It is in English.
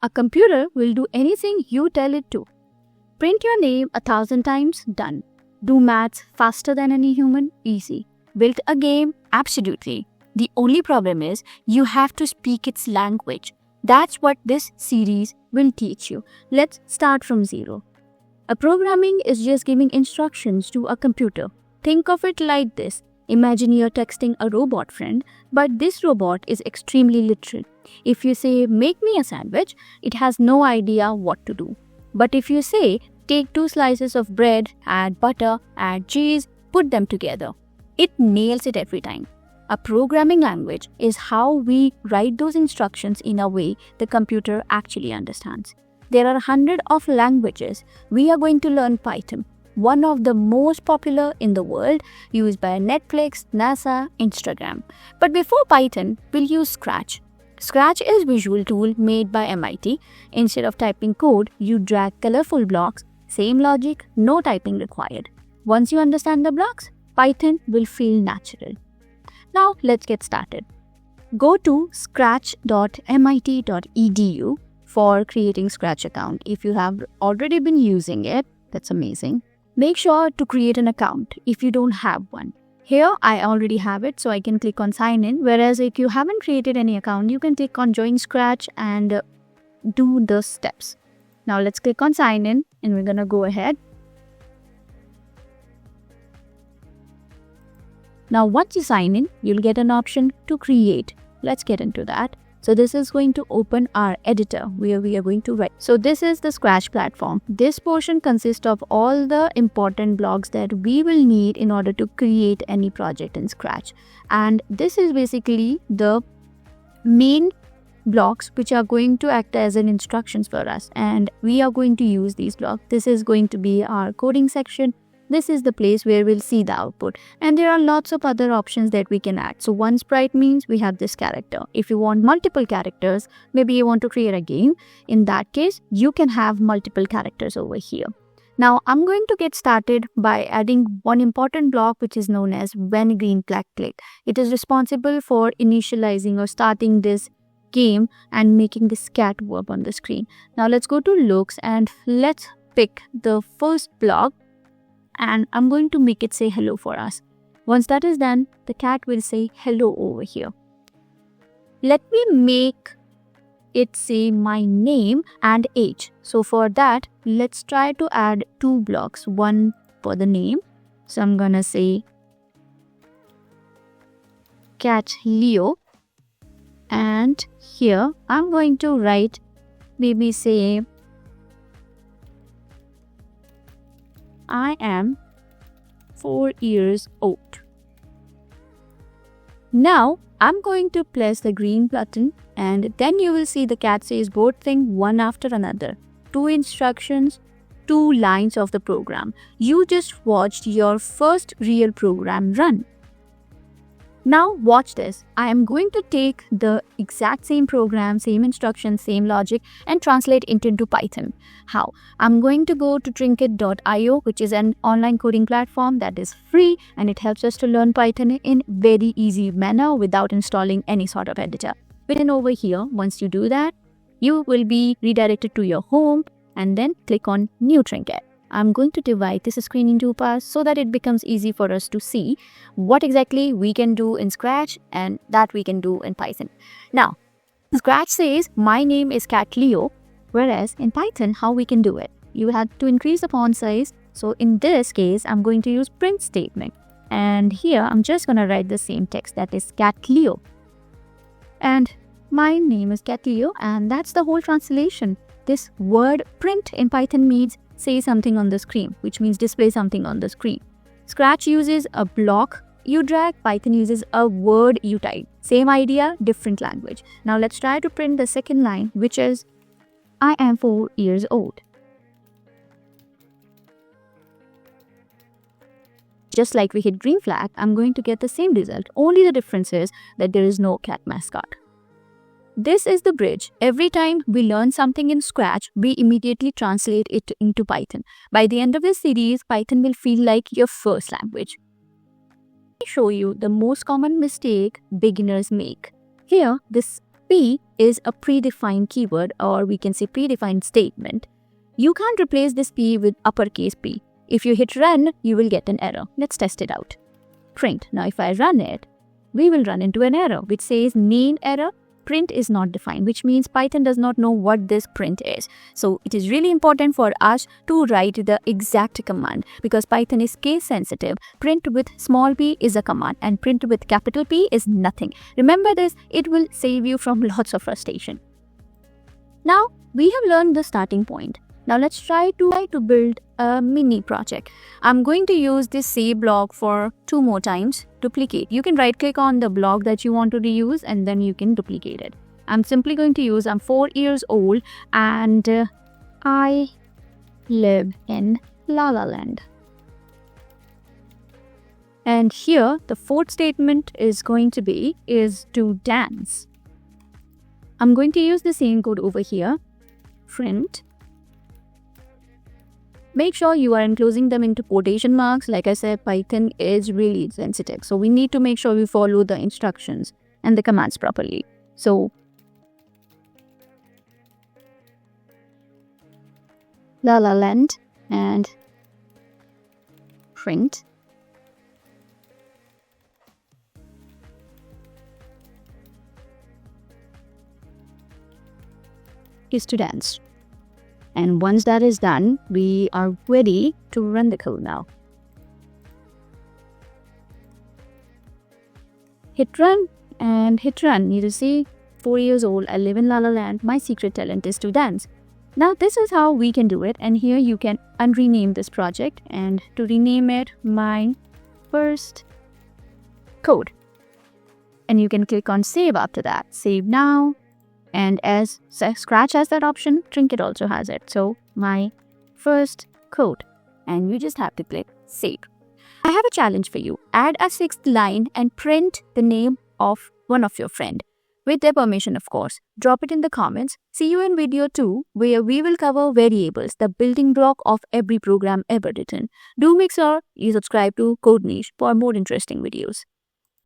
A computer will do anything you tell it to. Print your name 1,000 times, done. Do maths faster than any human, easy. Build a game, absolutely. The only problem is you have to speak its language. That's what this series will teach you. Let's start from zero. A programming is just giving instructions to a computer. Think of it like this. Imagine you're texting a robot friend, but this robot is extremely literal. If you say, make me a sandwich, it has no idea what to do. But if you say, take 2 slices of bread, add butter, add cheese, put them together, it nails it every time. A programming language is how we write those instructions in a way the computer actually understands. There are 100 of languages. We are going to learn Python, one of the most popular in the world, used by Netflix, NASA, Instagram. But before Python, we'll use Scratch. Scratch is a visual tool made by MIT. Instead of typing code, you drag colorful blocks. Same logic, no typing required. Once you understand the blocks, Python will feel natural. Now let's get started. Go to scratch.mit.edu for creating Scratch account. If you have already been using it, that's amazing. Make sure to create an account if you don't have one. Here I already have it, so I can click on sign in. Whereas if you haven't created any account, you can click on join Scratch and do the steps. Now let's click on sign in and we're gonna go ahead. Now once you sign in, you'll get an option to create. Let's get into that. So this is going to open our editor where we are going to write. So this is the Scratch platform. This portion consists of all the important blocks that we will need in order to create any project in Scratch. And this is basically the main blocks which are going to act as an instructions for us. And we are going to use these blocks. This is going to be our coding section. This is the place where we'll see the output. And there are lots of other options that we can add. So one sprite means we have this character. If you want multiple characters, maybe you want to create a game. In that case, you can have multiple characters over here. Now I'm going to get started by adding one important block which is known as when green flag clicked. It is responsible for initializing or starting this game and making this cat verb on the screen. Now let's go to looks and let's pick the first block. And I'm going to make it say hello for us. Once that is done, the cat will say hello over here. Let me make it say my name and age. So for that, let's try to add 2 blocks. One for the name. So I'm gonna say cat Leo. And here I'm going to write, maybe say I am 4 years old. Now I'm going to press the green button and then you will see the cat says both things one after another. 2 instructions, 2 lines of the program. You just watched your first real program run. Now watch this. I am going to take the exact same program, same instructions, same logic and translate it into Python. How? I'm going to go to Trinket.io, which is an online coding platform that is free and it helps us to learn Python in very easy manner without installing any sort of editor. Then over here, once you do that, you will be redirected to your home and then click on New Trinket. I'm going to divide this screen into parts so that it becomes easy for us to see what exactly we can do in Scratch and that we can do in Python. Now, Scratch says my name is cat Leo, whereas in Python, how we can do it? You have to increase the font size. So in this case, I'm going to use print statement. And here, I'm just going to write the same text, that is cat Leo. And my name is cat Leo, and that's the whole translation. This word print in Python means say something on the screen, which means display something on the screen. Scratch uses a block you drag, Python uses a word you type. Same idea, different language. Now let's try to print the second line, which is I am 4 years old. Just like we hit green flag, I'm going to get the same result. Only the difference is that there is no cat mascot. This is the bridge. Every time we learn something in Scratch, we immediately translate it into Python. By the end of this series, Python will feel like your first language. Let me show you the most common mistake beginners make. Here, this P is a predefined keyword, or we can say predefined statement. You can't replace this P with uppercase P. If you hit run, you will get an error. Let's test it out. Print. Now if I run it, we will run into an error which says main error, print is not defined, which means Python does not know what this print is. So it is really important for us to write the exact command, because Python is case sensitive. Print with small p is a command and print with capital P is nothing. Remember this, it will save you from lots of frustration. Now we have learned the starting point. Now let's try to build a mini project. I'm going to use this save block for 2 more times. Duplicate. You can right click on the block that you want to reuse and then you can duplicate it. I'm simply going to use, I'm 4 years old and I live in La La Land. And here the fourth statement is going to be to dance. I'm going to use the same code over here. Print. Make sure you are enclosing them into quotation marks. Like I said, Python is really sensitive. So we need to make sure we follow the instructions and the commands properly. So La La Land and print. Is to dance. And once that is done, we are ready to run the code now. Hit run and hit run. You see, 4 years old, I live in La La Land. My secret talent is to dance. Now this is how we can do it. And here you can unrename this project and to rename it my first code. And you can click on save after that. Save now. And as Scratch has that option, Trinket also has it. So my first code. And you just have to click save. I have a challenge for you. Add a 6th line and print the name of one of your friend. With their permission, of course. Drop it in the comments. See you in video 2, where we will cover variables, the building block of every program ever written. Do make sure you subscribe to Code Niche for more interesting videos.